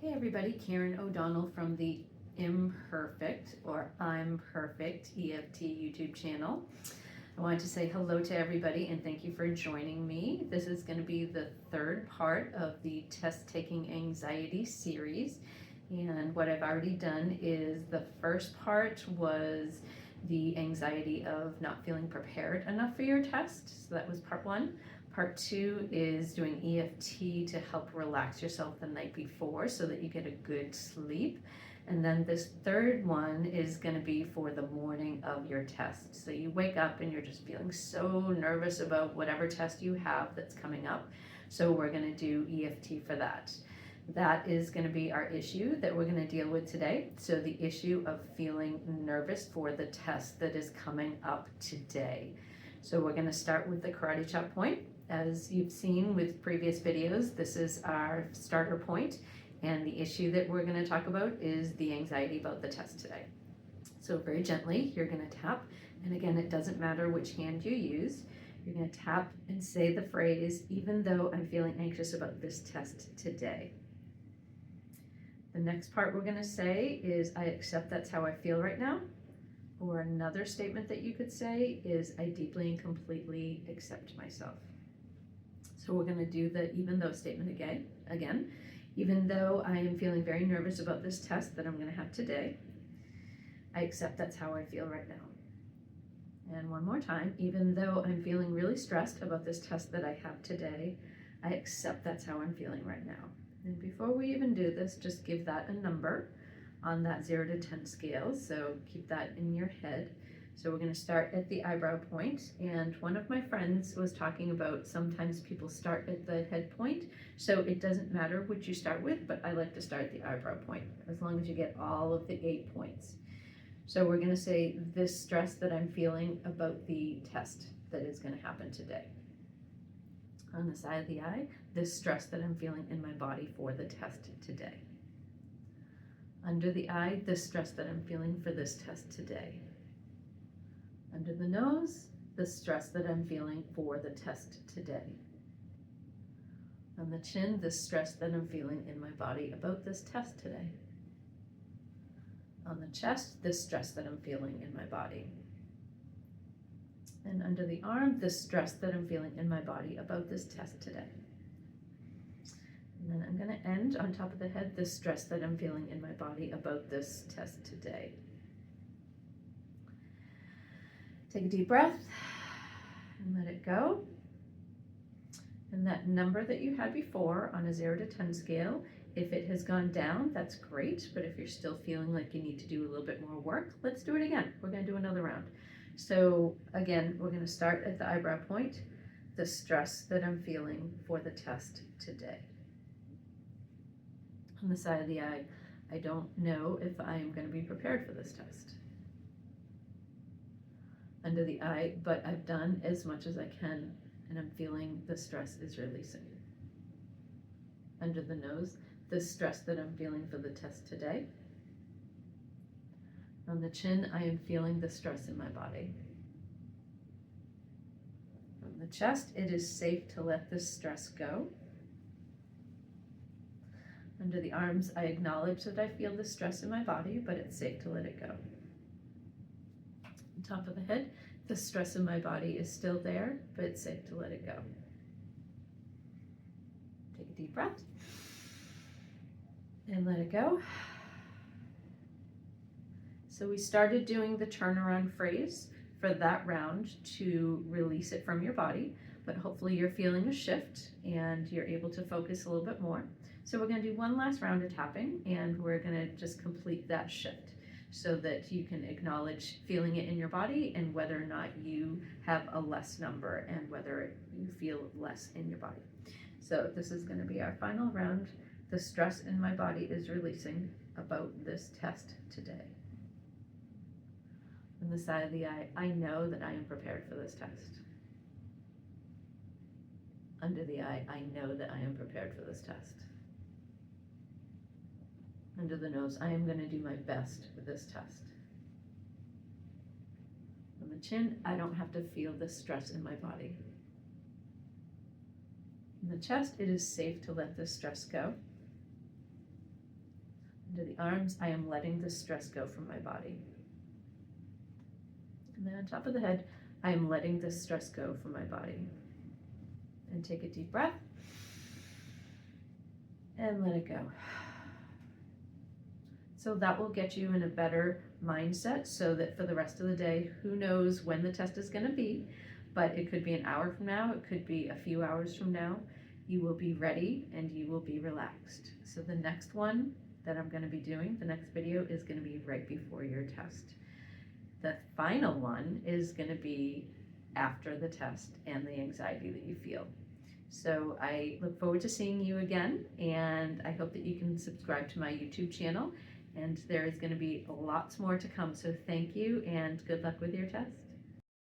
Hey everybody, Karen O'Donnell from the Imperfect or I'm Perfect EFT YouTube channel. I wanted to say hello to everybody and thank you for joining me. This is going to be the third part of the test taking anxiety series. And what I've already done is the first part was the anxiety of not feeling prepared enough for your test. So that was part one. Part two is doing EFT to help relax yourself the night before so that you get a good sleep. And then this third one is going to be for the morning of your test. So you wake up and you're just feeling so nervous about whatever test you have that's coming up. So we're going to do EFT for that. That is going to be our issue that we're going to deal with today. So the issue of feeling nervous for the test that is coming up today. So we're going to start with the karate chop point. As you've seen with previous videos, this is our starter point, and the issue that we're going to talk about is the anxiety about the test today. So very gently, you're going to tap, and again, it doesn't matter which hand you use. You're going to tap and say the phrase, even though I'm feeling anxious about this test today. The next part we're going to say is, I accept that's how I feel right now. Or another statement that you could say is, I deeply and completely accept myself. So we're going to do the even though statement again. Even though I am feeling very nervous about this test that I'm going to have today, I accept that's how I feel right now. And one more time, even though I'm feeling really stressed about this test that I have today, I accept that's how I'm feeling right now. And before we even do this, just give that a number on that 0 to 10 scale. So keep that in your head. So we're going to start at the eyebrow point, and one of my friends was talking about sometimes people start at the head point, so it doesn't matter which you start with, but I like to start at the eyebrow point as long as you get all of the 8 points. So we're going to say this stress that I'm feeling about the test that is going to happen today. On the side of the eye, this stress that I'm feeling in my body for the test today. Under the eye, this stress that I'm feeling for this test today. Under the nose, the stress that I'm feeling for the test today. On the chin, the stress that I'm feeling in my body about this test today. On the chest, the stress that I'm feeling in my body. And under the arm, the stress that I'm feeling in my body about this test today. And then I'm going to end on top of the head, the stress that I'm feeling in my body about this test today. Take a deep breath and let it go. And that number that you had before on a 0 to 10 scale, if it has gone down, that's great. But if you're still feeling like you need to do a little bit more work, let's do it again. We're going to do another round. So again, we're going to start at the eyebrow point, the stress that I'm feeling for the test today. On the side of the eye, I don't know if I am going to be prepared for this test. Under the eye, but I've done as much as I can, and I'm feeling the stress is releasing. Under the nose, the stress that I'm feeling for the test today. On the chin, I am feeling the stress in my body. On the chest, it is safe to let this stress go. Under the arms, I acknowledge that I feel the stress in my body, but it's safe to let it go. On top of the head, the stress in my body is still there, but it's safe to let it go. Take a deep breath and let it go. So we started doing the turnaround phrase for that round to release it from your body, but hopefully you're feeling a shift and you're able to focus a little bit more. So we're going to do one last round of tapping, and we're going to just complete that shift so that you can acknowledge feeling it in your body and whether or not you have a less number and whether you feel less in your body. So this is going to be our final round. The stress in my body is releasing about this test today. On the side of the eye, I know that I am prepared for this test. Under the eye, I know that I am prepared for this test. Under the nose, I am going to do my best with this test. On the chin, I don't have to feel the stress in my body. In the chest, it is safe to let this stress go. Into the arms, I am letting the stress go from my body. And then on top of the head, I am letting the stress go from my body. And take a deep breath. And let it go. So that will get you in a better mindset so that for the rest of the day, who knows when the test is going to be, but it could be an hour from now, it could be a few hours from now, you will be ready and you will be relaxed. So the next one that I'm going to be doing, the next video is going to be right before your test. The final one is going to be after the test and the anxiety that you feel. So I look forward to seeing you again, and I hope that you can subscribe to my YouTube channel, and there is going to be lots more to come. So thank you and good luck with your test.